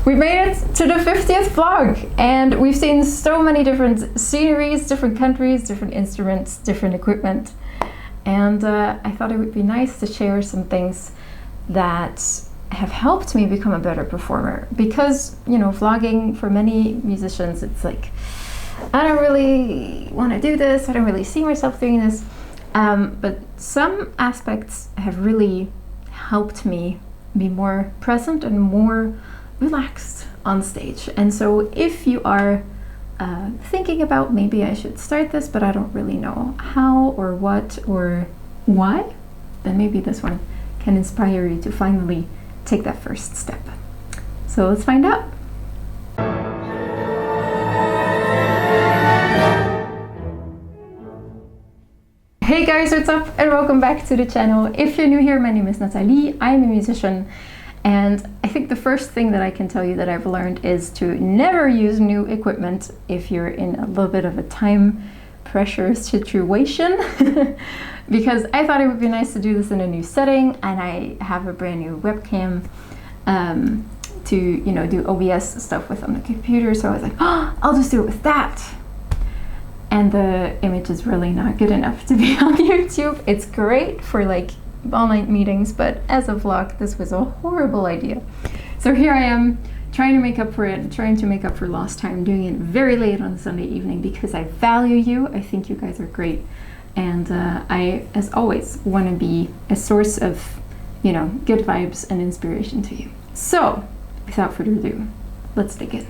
We've made it to the 50th vlog, and we've seen so many different sceneries, different countries, different instruments, different equipment. And I thought it would be nice to share some things that have helped me become a better performer. Because, you know, vlogging for many musicians, it's like, I don't really want to do this, I don't really see myself doing this. But some aspects have really helped me be more present and more relaxed on stage. And so if you are thinking about maybe I should start this, but I don't really know how or what or why, then maybe this one can inspire you to finally take that first step. So let's find out. Hey guys, what's up and welcome back to the channel. If you're new here, my name is Nathalie, I'm a musician, and I think the first thing that I can tell you that I've learned is to never use new equipment if you're in a little bit of a time pressure situation because I thought it would be nice to do this in a new setting, and I have a brand new webcam to, you know, do OBS stuff with on the computer, so I was like, oh, I'll just do it with that. And the image is really not good enough to be on YouTube. It's great for like online meetings, but as a vlog, this was a horrible idea. So here I am trying to make up for it, trying to make up for lost time, doing it very late on a Sunday evening because I value you. I think you guys are great. And I, as always, want to be a source of, you know, good vibes and inspiration to you. So without further ado, let's dig in.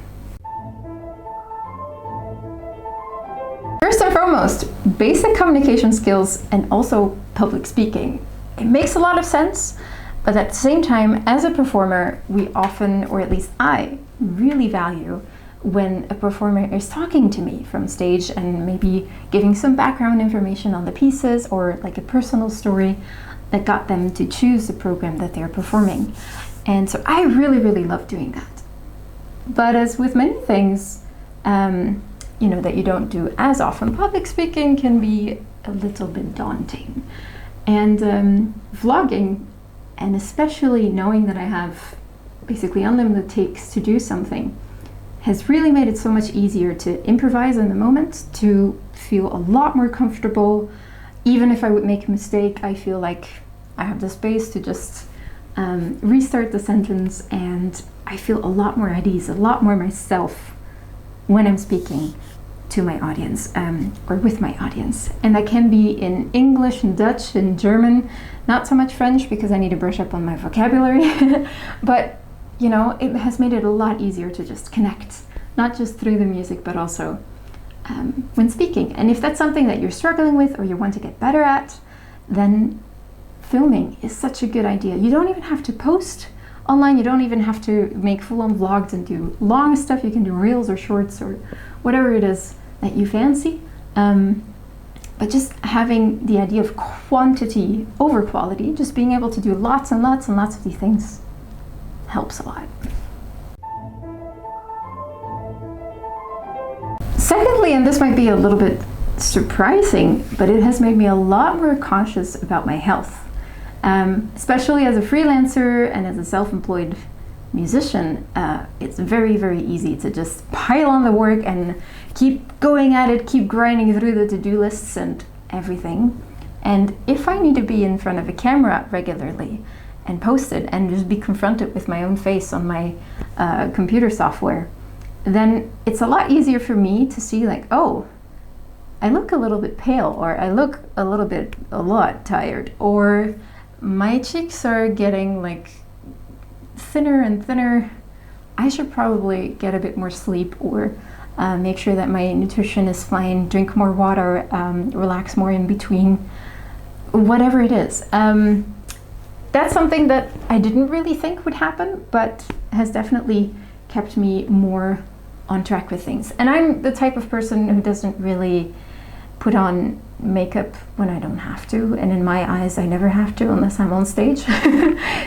First and foremost, basic communication skills and also public speaking. It makes a lot of sense, but at the same time, as a performer, we often, or at least I, really value when a performer is talking to me from stage and maybe giving some background information on the pieces or like a personal story that got them to choose the program that they're performing. And so I really, really love doing that. But as with many things, you know, that you don't do as often, public speaking can be a little bit daunting. And vlogging, and especially knowing that I have basically unlimited takes to do something, has really made it so much easier to improvise in the moment, to feel a lot more comfortable. Even if I would make a mistake, I feel like I have the space to just restart the sentence, and I feel a lot more at ease, a lot more myself when I'm speaking to my audience or with my audience. And that can be in English and Dutch and German, not so much French because I need to brush up on my vocabulary. But, you know, it has made it a lot easier to just connect, not just through the music, but also when speaking. And if that's something that you're struggling with or you want to get better at, then filming is such a good idea. You don't even have to post online, you don't even have to make full-on vlogs and do long stuff. You can do reels or shorts or whatever it is that you fancy. But just having the idea of quantity over quality, just being able to do lots and lots and lots of these things helps a lot. Secondly, and this might be a little bit surprising, but it has made me a lot more conscious about my health. Especially as a freelancer and as a self-employed musician, it's very, very easy to just pile on the work and keep going at it, keep grinding through the to-do lists and everything. And if I need to be in front of a camera regularly and post it and just be confronted with my own face on my computer software, then it's a lot easier for me to see like, oh, I look a little bit pale, or I look a lot tired, or my cheeks are getting like thinner and thinner. I should probably get a bit more sleep, or make sure that my nutrition is fine, drink more water, relax more in between, whatever it is. That's something that I didn't really think would happen, but has definitely kept me more on track with things. And I'm the type of person who doesn't really put on makeup when I don't have to, and in my eyes I never have to unless I'm on stage.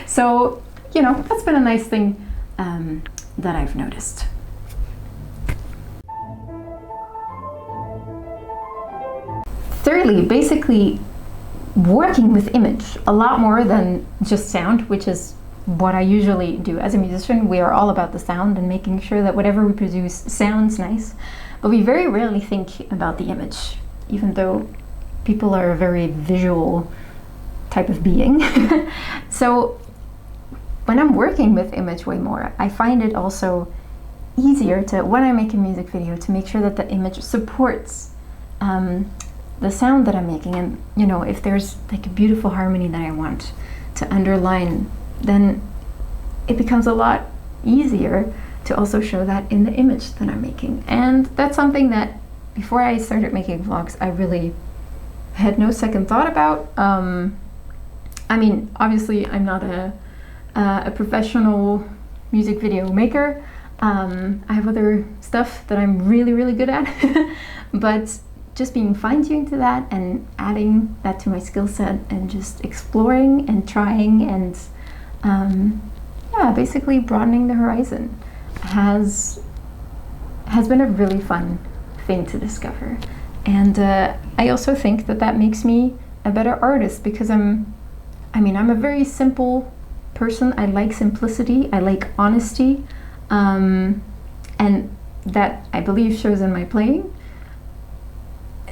So, you know, that's been a nice thing that I've noticed. Thirdly, basically working with image a lot more than just sound, which is what I usually do. As a musician, we are all about the sound and making sure that whatever we produce sounds nice, but we very rarely think about the image, even though people are a very visual type of being. So when I'm working with image way more, I find it also easier to, when I make a music video, to make sure that the image supports the sound that I'm making. And you know, if there's like a beautiful harmony that I want to underline, then it becomes a lot easier to also show that in the image that I'm making. And that's something that before I started making vlogs, I really had no second thought about. I mean, obviously I'm not a professional music video maker. I have other stuff that I'm really, really good at, but just being fine-tuned to that and adding that to my skill set and just exploring and trying and yeah, basically broadening the horizon has been a really fun thing to discover. And I also think that that makes me a better artist, because I'm a very simple person. I like simplicity, I like honesty, and that I believe shows in my playing.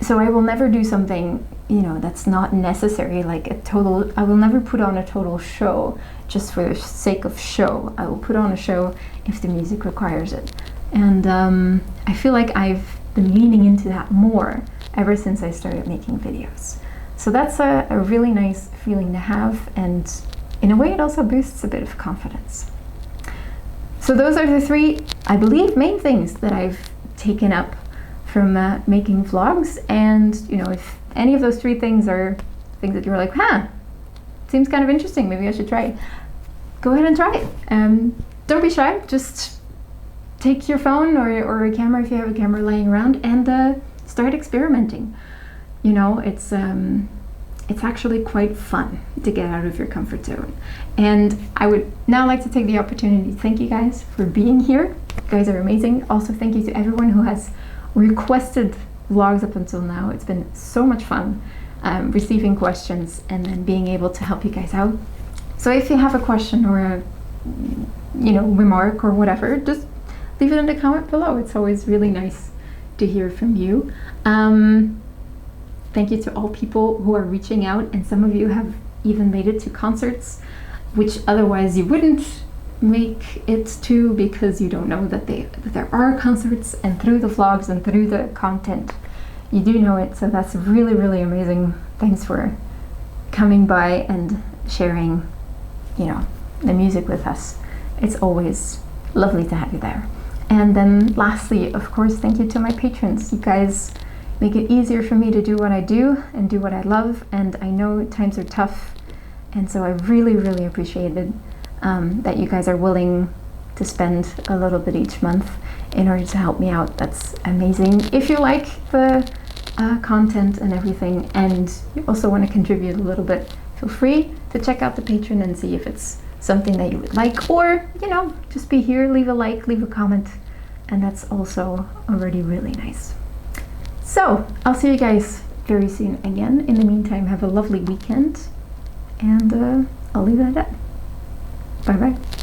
So I will never do something, you know, that's not necessary, like I will never put on a total show just for the sake of show. I will put on a show if the music requires it. And I feel like I've been leaning into that more ever since I started making videos. So that's a really nice feeling to have, and in a way it also boosts a bit of confidence. So those are the three, I believe, main things that I've taken up from making vlogs. And you know, if any of those three things are things that you're like, seems kind of interesting, maybe I should try it, go ahead and try it. Don't be shy, just take your phone or a camera if you have a camera laying around, and start experimenting. You know, it's actually quite fun to get out of your comfort zone. And I would now like to take the opportunity to thank you guys for being here. You guys are amazing. Also, thank you to everyone who has requested vlogs up until now. It's been so much fun receiving questions and then being able to help you guys out. So if you have a question or a remark or whatever, just leave it in the comment below. It's always really nice to hear from you. Thank you to all people who are reaching out, and some of you have even made it to concerts, which otherwise you wouldn't make it to, because you don't know that there are concerts, and through the vlogs and through the content you do know it. So that's really, really amazing. Thanks for coming by and sharing, you know, the music with us. It's always lovely to have you there. And then lastly, of course, thank you to my patrons. You guys make it easier for me to do what I do and do what I love, and I know times are tough, and so I really, really appreciated that you guys are willing to spend a little bit each month in order to help me out. That's amazing. If you like the content and everything, and you also want to contribute a little bit, feel free to check out the Patreon and see if it's something that you would like, or, you know, just be here, leave a like, leave a comment, and that's also already really nice. So I'll see you guys very soon again. In the meantime, have a lovely weekend, and I'll leave it at that. Bye bye.